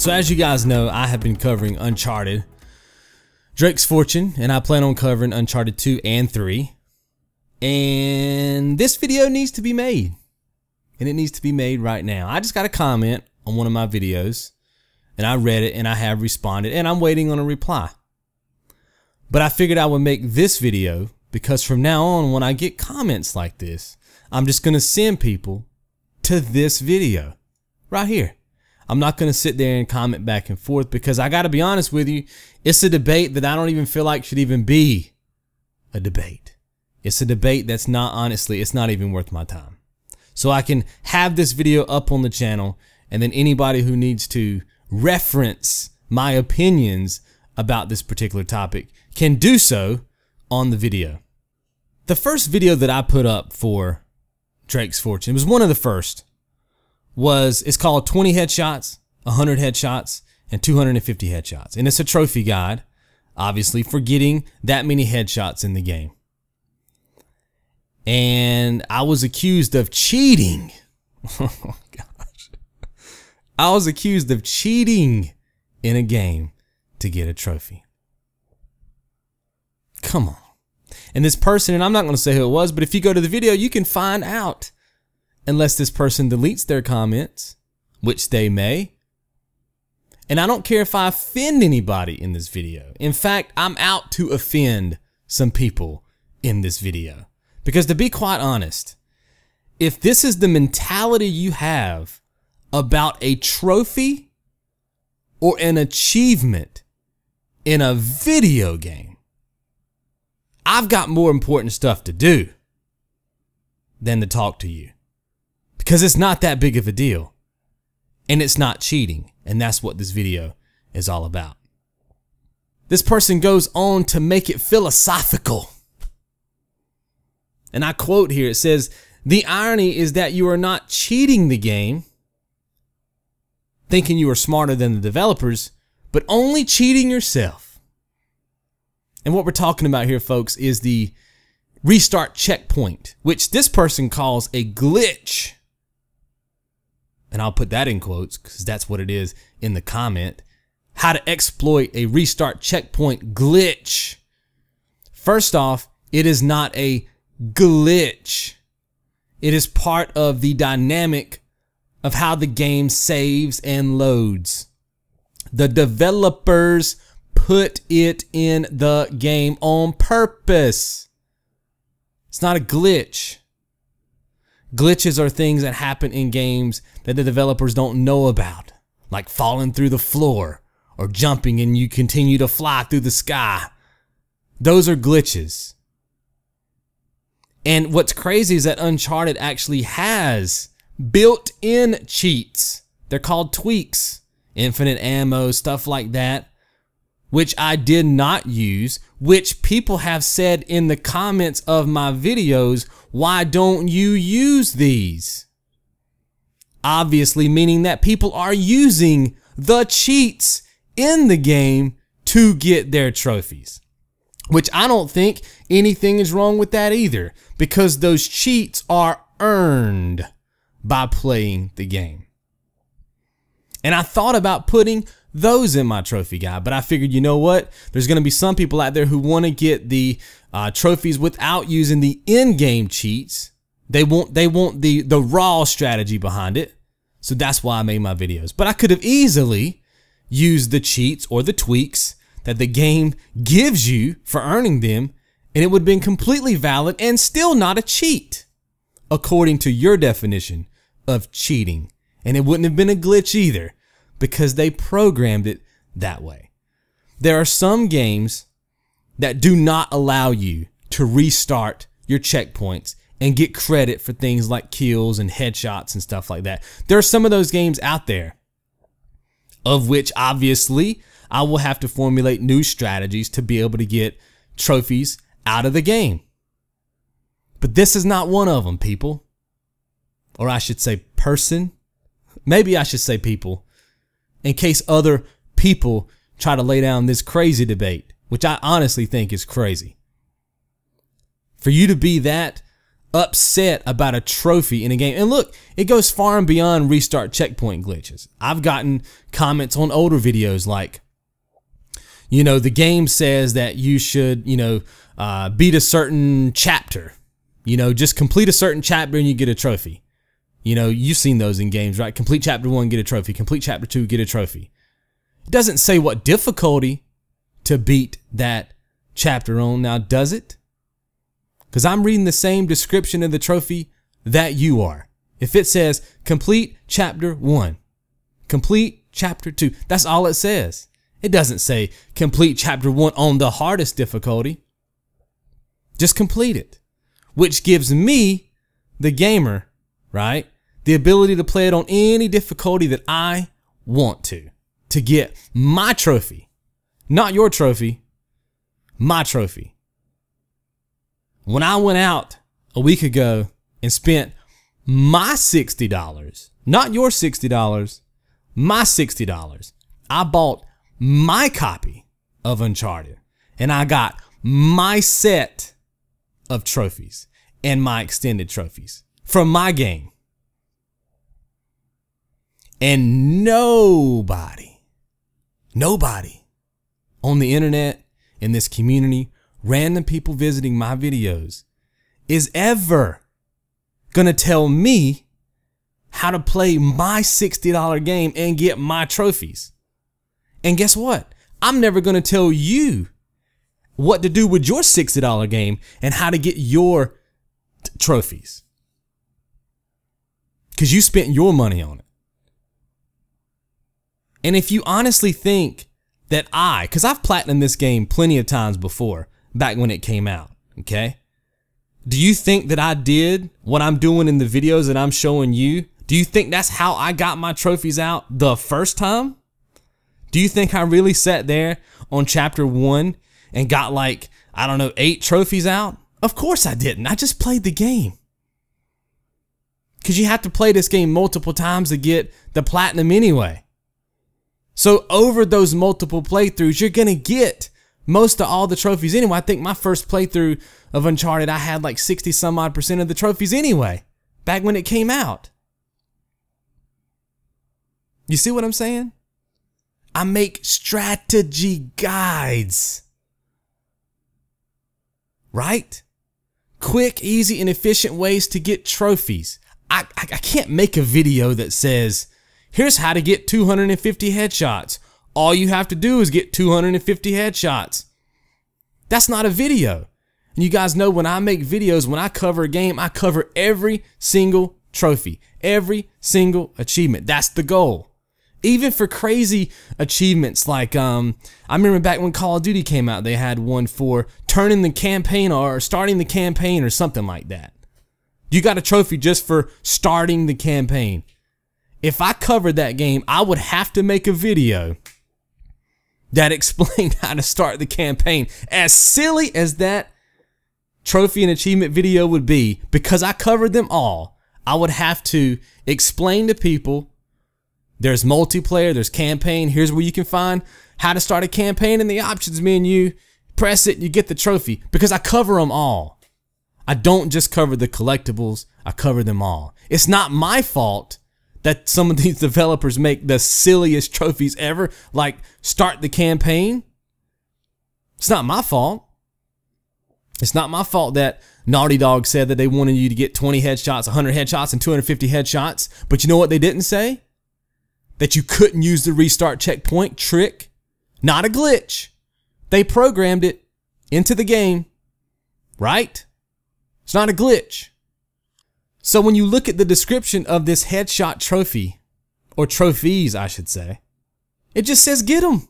So as you guys know, I have been covering Uncharted, Drake's Fortune, and I plan on covering Uncharted 2 and 3. And this video needs to be made. And it needs to be made right now. I just got a comment on one of my videos, and I read it, and I have responded, and I'm waiting on a reply. But I figured I would make this video because from now on, when I get comments like this, I'm just going to send people to this video right here. I'm not going to sit there and comment back and forth because I got to be honest with you, it's a debate that I don't even feel like should even be a debate. It's a debate that's not, honestly, it's not even worth my time. So I can have this video up on the channel, and then anybody who needs to reference my opinions about this particular topic can do so on the video. The first video that I put up for Drake's Fortune, it was one of the first, it's called 20 headshots, 100 headshots, and 250 headshots. And it's a trophy guide, obviously, for getting that many headshots in the game. And I was accused of cheating. Oh my gosh. I was accused of cheating in a game to get a trophy. Come on. And this person, and I'm not going to say who it was, but if you go to the video, you can find out. Unless this person deletes their comments, which they may. And I don't care if I offend anybody in this video. In fact, I'm out to offend some people in this video. Because to be quite honest, if this is the mentality you have about a trophy or an achievement in a video game, I've got more important stuff to do than to talk to you. Because it's not that big of a deal. And it's not cheating. And that's what this video is all about. This person goes on to make it philosophical. And I quote here, it says, "The irony is that you are not cheating the game, thinking you are smarter than the developers, but only cheating yourself." And what we're talking about here, folks, is the restart checkpoint, which this person calls a glitch. And I'll put that in quotes because that's what it is in the comment. How to exploit a restart checkpoint glitch. First off, it is not a glitch. It is part of the dynamic of how the game saves and loads. The developers put it in the game on purpose. It's not a glitch. Glitches are things that happen in games that the developers don't know about, like falling through the floor or jumping and you continue to fly through the sky. Those are glitches. And what's crazy is that Uncharted actually has built-in cheats. They're called tweaks, infinite ammo, stuff like that, which I did not use, which people have said in the comments of my videos, why don't you use these? Obviously meaning that people are using the cheats in the game to get their trophies. Which I don't think anything is wrong with that either, because those cheats are earned by playing the game. And I thought about putting those in my trophy guide, but I figured, you know what? There's going to be some people out there who want to get the trophies without using the in-game cheats. They want the raw strategy behind it. So that's why I made my videos. But I could have easily used the cheats or the tweaks that the game gives you for earning them, and it would have been completely valid and still not a cheat, according to your definition of cheating. And it wouldn't have been a glitch either, because they programmed it that way. There are some games that do not allow you to restart your checkpoints and get credit for things like kills and headshots and stuff like that. There are some of those games out there, of which obviously I will have to formulate new strategies to be able to get trophies out of the game. But this is not one of them, people. Or I should say person. Maybe I should say people, in case other people try to lay down this crazy debate, which I honestly think is crazy. For you to be that upset about a trophy in a game. And look, it goes far and beyond restart checkpoint glitches. I've gotten comments on older videos like, you know, the game says that you should, you know, beat a certain chapter. You know, just complete a certain chapter and you get a trophy. You know, you've seen those in games, right? Complete chapter 1, get a trophy. Complete chapter 2, get a trophy. It doesn't say what difficulty to beat that chapter on. Now, does it? Because I'm reading the same description of the trophy that you are. If it says complete chapter 1, complete chapter 2, that's all it says. It doesn't say complete chapter 1 on the hardest difficulty. Just complete it, which gives me, the gamer, right, the ability to play it on any difficulty that I want to get my trophy. Not your trophy, my trophy. When I went out a week ago and spent my $60, not your $60, my $60, I bought my copy of Uncharted and I got my set of trophies and my extended trophies from my game. And nobody on the internet, in this community, random people visiting my videos, is ever gonna tell me how to play my $60 game and get my trophies. And guess what? I'm never gonna tell you what to do with your $60 game and how to get your trophies. Because you spent your money on it. And if you honestly think that because I've platinumed this game plenty of times before, back when it came out, okay? Do you think that I did what I'm doing in the videos that I'm showing you? Do you think that's how I got my trophies out the first time? Do you think I really sat there on chapter 1 and got like, I don't know, 8 trophies out? Of course I didn't. I just played the game. Because you have to play this game multiple times to get the platinum anyway. So over those multiple playthroughs, you're going to get most of all the trophies anyway. I think my first playthrough of Uncharted, I had like 60 some odd % of the trophies anyway, back when it came out. You see what I'm saying? I make strategy guides. Right? Quick, easy, and efficient ways to get trophies. I can't make a video that says, here's how to get 250 headshots. All you have to do is get 250 headshots. That's not a video. And you guys know when I make videos, when I cover a game, I cover every single trophy, every single achievement. That's the goal. Even for crazy achievements like, I remember back when Call of Duty came out, they had one for turning the campaign or starting the campaign or something like that. You got a trophy just for starting the campaign. If I covered that game, I would have to make a video that explained how to start the campaign. As silly as that trophy and achievement video would be, because I covered them all, I would have to explain to people there's multiplayer, there's campaign, here's where you can find how to start a campaign in the options menu. Press it, you get the trophy, because I cover them all. I don't just cover the collectibles, I cover them all. It's not my fault that some of these developers make the silliest trophies ever, like start the campaign. It's not my fault. It's not my fault that Naughty Dog said that they wanted you to get 20 headshots, 100 headshots, and 250 headshots. But you know what they didn't say? That you couldn't use the restart checkpoint trick. Not a glitch. They programmed it into the game, right? It's not a glitch. So when you look at the description of this headshot trophy, or trophies I should say, it just says get them.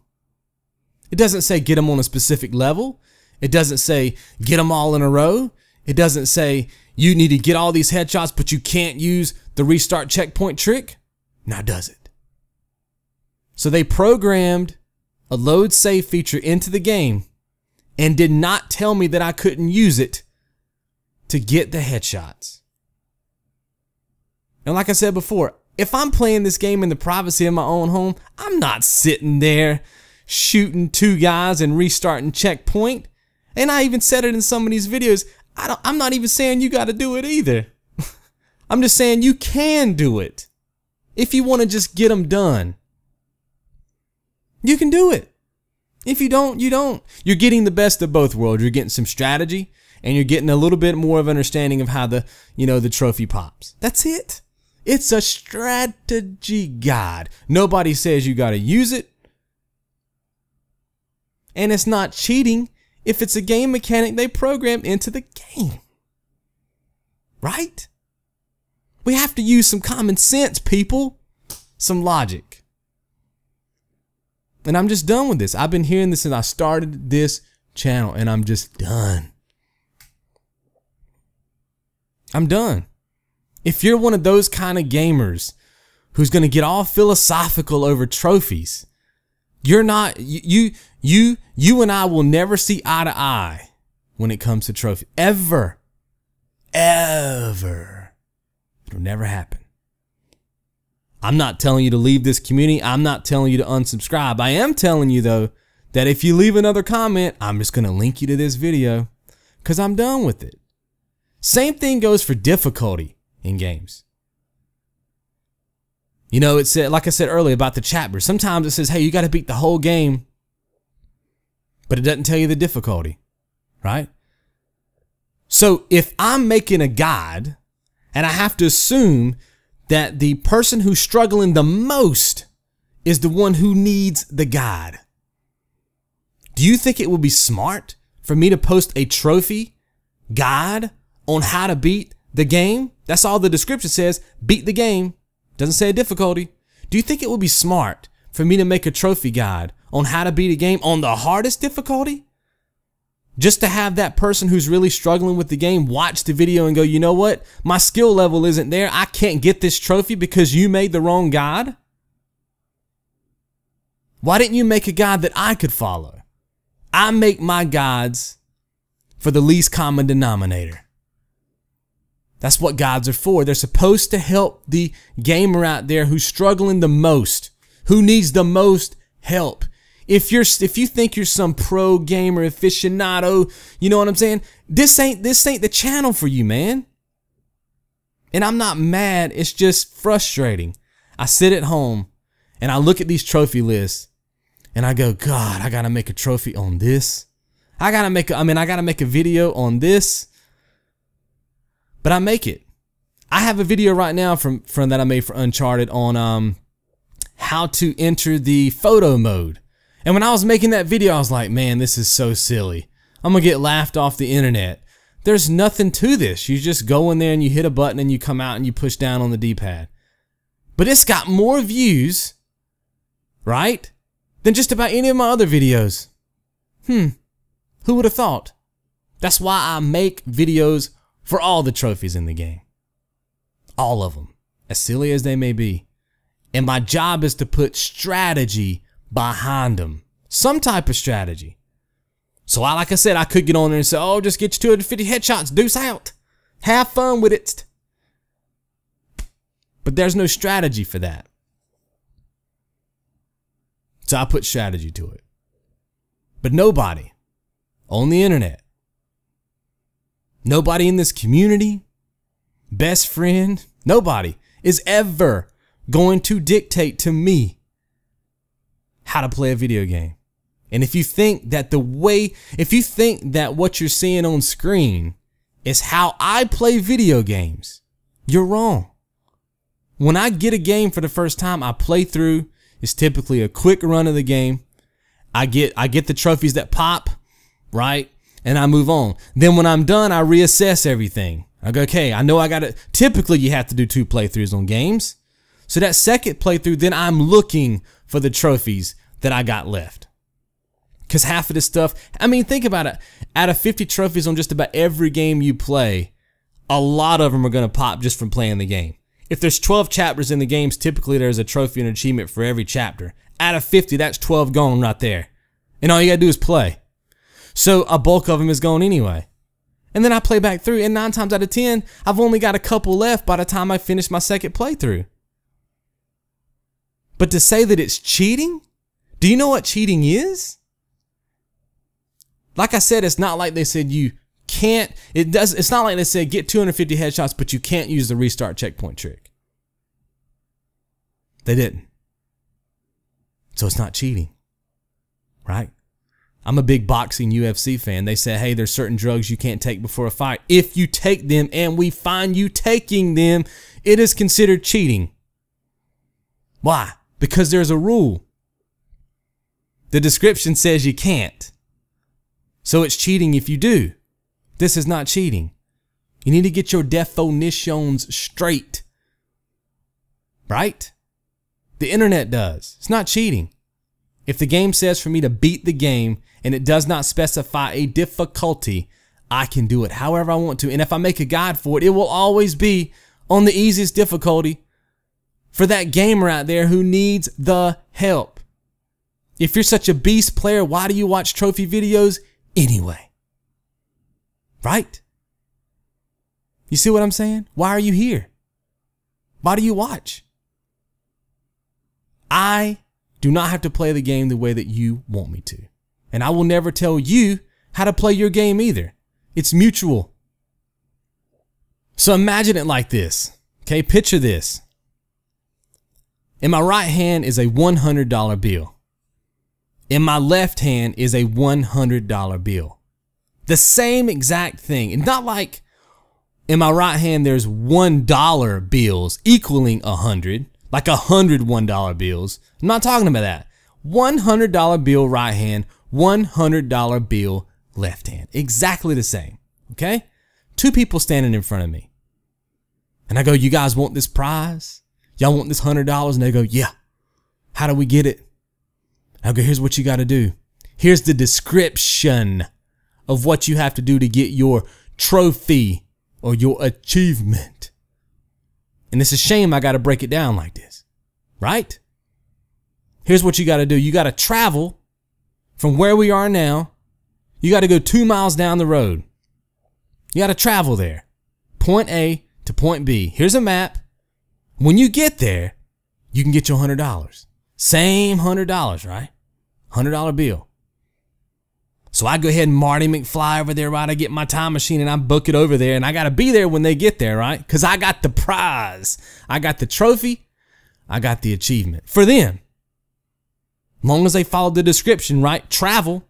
It doesn't say get them on a specific level. It doesn't say get them all in a row. It doesn't say you need to get all these headshots but you can't use the restart checkpoint trick. Now does it? So they programmed a load save feature into the game and did not tell me that I couldn't use it to get the headshots. And like I said before, if I'm playing this game in the privacy of my own home, I'm not sitting there shooting 2 guys and restarting checkpoint. And I even said it in some of these videos, I'm not even saying you got to do it either. I'm just saying you can do it. If you want to just get them done, you can do it. If you don't, you don't. You're getting the best of both worlds. You're getting some strategy and you're getting a little bit more of understanding of how the trophy pops. That's it. It's a strategy guide. Nobody says you got to use it. And it's not cheating if it's a game mechanic they programmed into the game. Right? We have to use some common sense, people. Some logic. And I'm just done with this. I've been hearing this since I started this channel, and I'm just done. I'm done. If you're one of those kind of gamers who's going to get all philosophical over trophies, you're not, you and I will never see eye to eye when it comes to trophy. Ever. Ever. It'll never happen. I'm not telling you to leave this community. I'm not telling you to unsubscribe. I am telling you, though, that if you leave another comment, I'm just going to link you to this video because I'm done with it. Same thing goes for difficulty in games. You know, it said, like I said earlier about the chapters, sometimes it says, hey, you got to beat the whole game, but it doesn't tell you the difficulty, right? So if I'm making a guide and I have to assume that the person who's struggling the most is the one who needs the guide, do you think it would be smart for me to post a trophy guide on how to beat the game? That's all the description says, beat the game. Doesn't say a difficulty. Do you think it would be smart for me to make a trophy guide on how to beat a game on the hardest difficulty? Just to have that person who's really struggling with the game watch the video and go, you know what? My skill level isn't there. I can't get this trophy because you made the wrong guide. Why didn't you make a guide that I could follow? I make my guides for the least common denominator. That's what guides are for. They're supposed to help the gamer out there who's struggling the most, who needs the most help. If you think you're some pro gamer aficionado, you know what I'm saying? This ain't the channel for you, man. And I'm not mad. It's just frustrating. I sit at home and I look at these trophy lists and I go, God, I gotta make a trophy on this. I gotta make a video on this. But I make it. I have a video right now from that I made for Uncharted on how to enter the photo mode. And when I was making that video, I was like, man, this is so silly. I'm gonna get laughed off the internet. There's nothing to this. You just go in there and you hit a button and you come out and you push down on the D-pad. But it's got more views, right, than just about any of my other videos. Who would have thought? That's why I make videos for all the trophies in the game. All of them. As silly as they may be. And my job is to put strategy behind them. Some type of strategy. So like I said, I could get on there and say, oh, just get you 250 headshots, deuce out. Have fun with it. But there's no strategy for that. So I put strategy to it. But nobody on the internet, nobody in this community, best friend, nobody is ever going to dictate to me how to play a video game. And if you think that what you're seeing on screen is how I play video games, you're wrong. When I get a game for the first time, I play through. It's typically a quick run of the game. I get the trophies that pop, right? And I move on. Then when I'm done, I reassess everything. I go, okay, I know I got it. Typically, you have to do 2 playthroughs on games. So that second playthrough, then I'm looking for the trophies that I got left. Because half of this stuff, I mean, think about it. Out of 50 trophies on just about every game you play, a lot of them are going to pop just from playing the game. If there's 12 chapters in the games, typically there's a trophy and achievement for every chapter. Out of 50, that's 12 gone right there. And all you got to do is play. So a bulk of them is gone anyway. And then I play back through, and 9 times out of 10, I've only got a couple left by the time I finish my second playthrough. But to say that it's cheating? Do you know what cheating is? Like I said, it's not like they said you can't, it's not like they said get 250 headshots, but you can't use the restart checkpoint trick. They didn't. So it's not cheating, right? I'm a big boxing UFC fan. They say, hey, there's certain drugs you can't take before a fight. If you take them and we find you taking them, it is considered cheating. Why? Because there's a rule. The description says you can't. So it's cheating if you do. This is not cheating. You need to get your definitions straight. Right? The internet does. It's not cheating. If the game says for me to beat the game and it does not specify a difficulty, I can do it however I want to. And if I make a guide for it, it will always be on the easiest difficulty for that gamer out there who needs the help. If you're such a beast player, why do you watch trophy videos anyway? Right? You see what I'm saying? Why are you here? Why do you watch? I do not have to play the game the way that you want me to. And I will never tell you how to play your game either. It's mutual. So imagine it like this. Okay, picture this. In my right hand is a $100 bill. In my left hand is a $100 bill. The same exact thing. And not like in my right hand there's $1 bills equaling 100. Like 100 $1 bills. I'm not talking about that. $100 bill right hand, $100 bill left hand. Exactly the same. Okay? Two people standing in front of me. And I go, you guys want this prize? Y'all want this $100? And they go, yeah. How do we get it? I go, here's what you got to do. Here's the description of what you have to do to get your trophy or your achievement. And it's a shame I got to break it down like this, right? Here's what you got to do. You got to travel from where we are now. You got to go 2 miles down the road. You got to travel there. Point A to point B. Here's a map. When you get there, you can get your $100. Same $100, right? $100 bill. So I go ahead and Marty McFly over there, right? I get my time machine and I book it over there, and I got to be there when they get there, right? Because I got the prize. I got the trophy. I got the achievement for them. As long as they follow the description, right? Travel,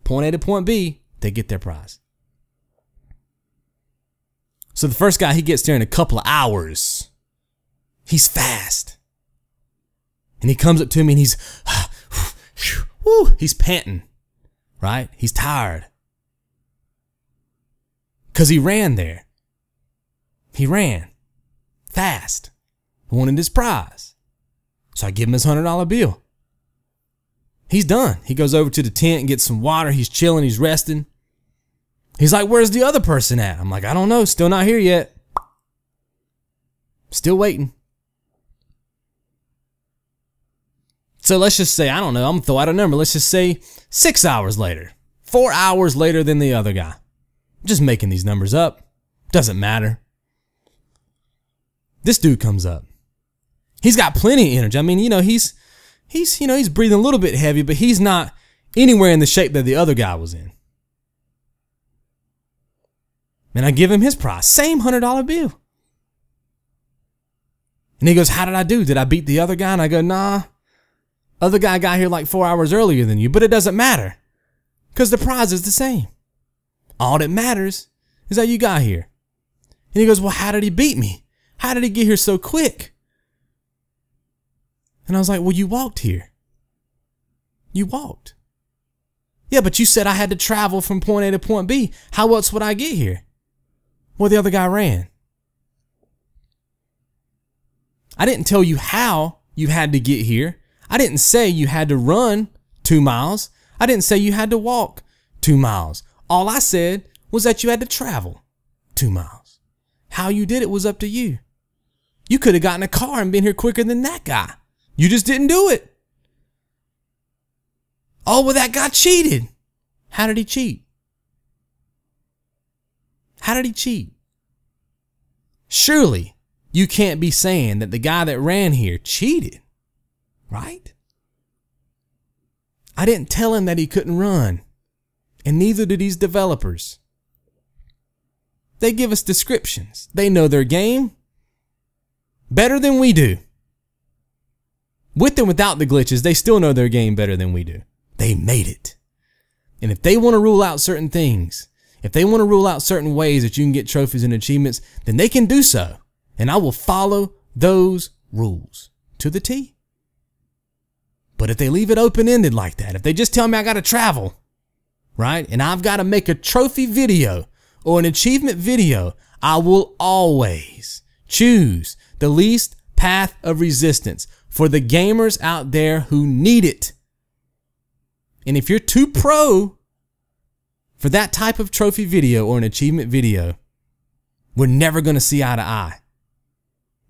point A to point B, they get their prize. So the first guy, he gets there in a couple of hours. He's fast. And he comes up to me and he's panting. Right? He's tired. Because he ran there. He ran. Fast. He wanted his prize. So I give him his $100 bill. He's done. He goes over to the tent and gets some water. He's chilling. He's resting. He's like, where's the other person at? I'm like, I don't know. Still not here yet. Still waiting. So let's just say, I don't know, I'm going to throw out a number. Let's just say 6 hours later. 4 hours later than the other guy. I'm just making these numbers up. Doesn't matter. This dude comes up. He's got plenty of energy. I mean, you know, he's breathing a little bit heavy, but he's not anywhere in the shape that the other guy was in. And I give him his prize. Same $100 bill. And he goes, how did I do? Did I beat the other guy? And I go, nah. Other guy got here like 4 hours earlier than you, but it doesn't matter because the prize is the same. All that matters is that you got here. And he goes, well, how did he beat me? How did he get here so quick? And I was like, well, you walked here. You walked. Yeah, but you said I had to travel from point A to point B. How else would I get here? Well, the other guy ran. I didn't tell you how you had to get here. I didn't say you had to run 2 miles. I didn't say you had to walk 2 miles. All I said was that you had to travel 2 miles. How you did it was up to you. You could have gotten a car and been here quicker than that guy. You just didn't do it. Oh, well, that guy cheated. How did he cheat? How did he cheat? Surely you can't be saying that the guy that ran here cheated. Right? I didn't tell him that he couldn't run, and neither did these developers. They give us descriptions. They know their game better than we do. With and without the glitches, they still know their game better than we do. They made it. And if they want to rule out certain things, if they want to rule out certain ways that you can get trophies and achievements, then they can do so. And I will follow those rules to the T. But if they leave it open-ended like that, if they just tell me I got to travel, right, and I've got to make a trophy video or an achievement video, I will always choose the least path of resistance for the gamers out there who need it. And if you're too pro for that type of trophy video or an achievement video, we're never going to see eye to eye.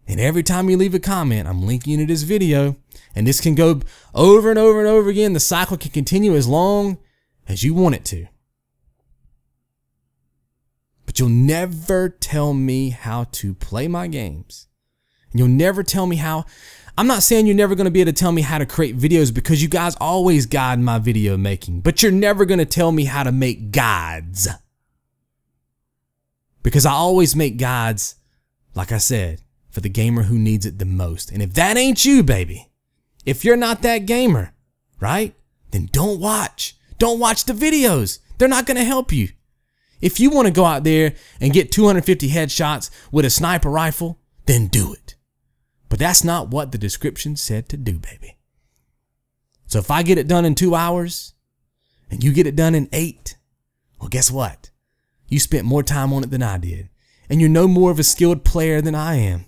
And every time you leave a comment, I'm linking you to this video, and this can go over and over and over again. The cycle can continue as long as you want it to. But you'll never tell me how to play my games. And you'll never tell me how. I'm not saying you're never going to be able to tell me how to create videos, because you guys always guide my video making. But you're never going to tell me how to make guides. Because I always make guides, like I said, for the gamer who needs it the most. And if that ain't you, baby, if you're not that gamer, right, then don't watch. Don't watch the videos. They're not going to help you. If you want to go out there and get 250 headshots with a sniper rifle, then do it. But that's not what the description said to do, baby. So if I get it done in 2 hours and you get it done in 8, well, guess what? You spent more time on it than I did. And you're no more of a skilled player than I am.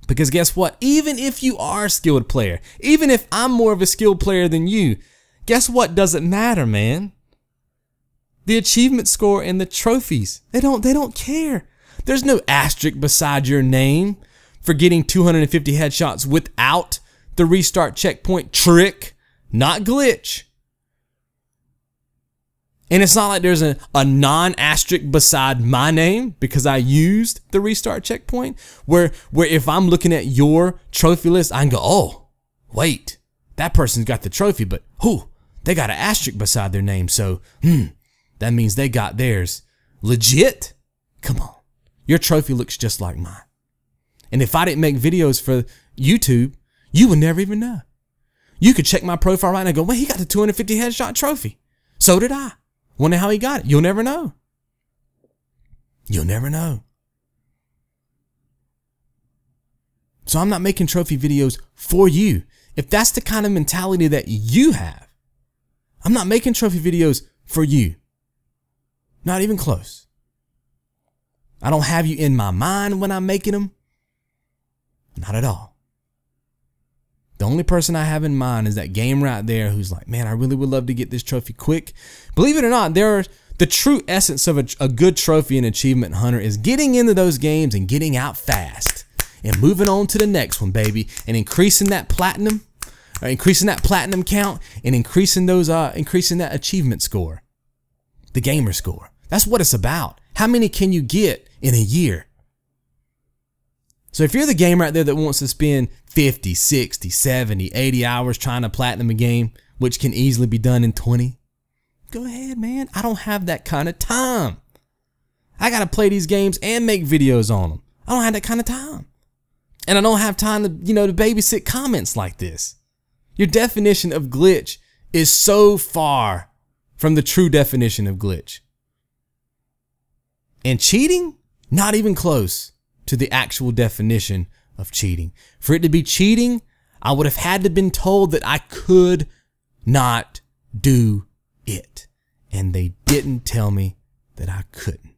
Because guess what? Even if you are a skilled player, even if I'm more of a skilled player than you, guess what doesn't matter, man? The achievement score and the trophies, they don't care. There's no asterisk beside your name for getting 250 headshots without the restart checkpoint trick, not glitch. And it's not like there's a non-asterisk beside my name because I used the restart checkpoint, where if I'm looking at your trophy list, I can go, oh, wait, that person's got the trophy, but they got an asterisk beside their name, so that means they got theirs. Legit? Come on. Your trophy looks just like mine. And if I didn't make videos for YouTube, you would never even know. You could check my profile right now and go, wait, he got the 250 headshot trophy. So did I. Wonder how he got it. You'll never know. You'll never know. So I'm not making trophy videos for you. If that's the kind of mentality that you have, I'm not making trophy videos for you. Not even close. I don't have you in my mind when I'm making them. Not at all. The only person I have in mind is that gamer out there who's like, man, I really would love to get this trophy quick. Believe it or not, the true essence of a good trophy and achievement hunter is getting into those games and getting out fast and moving on to the next one, baby, and increasing that platinum, or increasing that platinum count, and increasing that achievement score, the gamer score. That's what it's about. How many can you get in a year? So if you're the gamer out there that wants to spend 50, 60, 70, 80 hours trying to platinum a game, which can easily be done in 20, go ahead, man. I don't have that kind of time. I got to play these games and make videos on them. I don't have that kind of time. And I don't have time to, to babysit comments like this. Your definition of glitch is so far from the true definition of glitch. And cheating? Not even close to the actual definition of cheating. For it to be cheating, I would have had to been told that I could not do it. And they didn't tell me that I couldn't.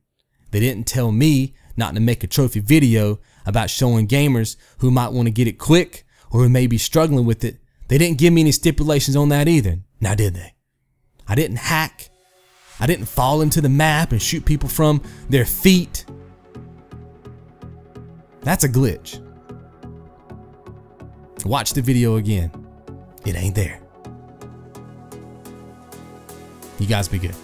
They didn't tell me not to make a trophy video about showing gamers who might want to get it quick or who may be struggling with it. They didn't give me any stipulations on that either. Now did they? I didn't hack. I didn't fall into the map and shoot people from their feet. That's a glitch. Watch the video again. It ain't there. You guys be good.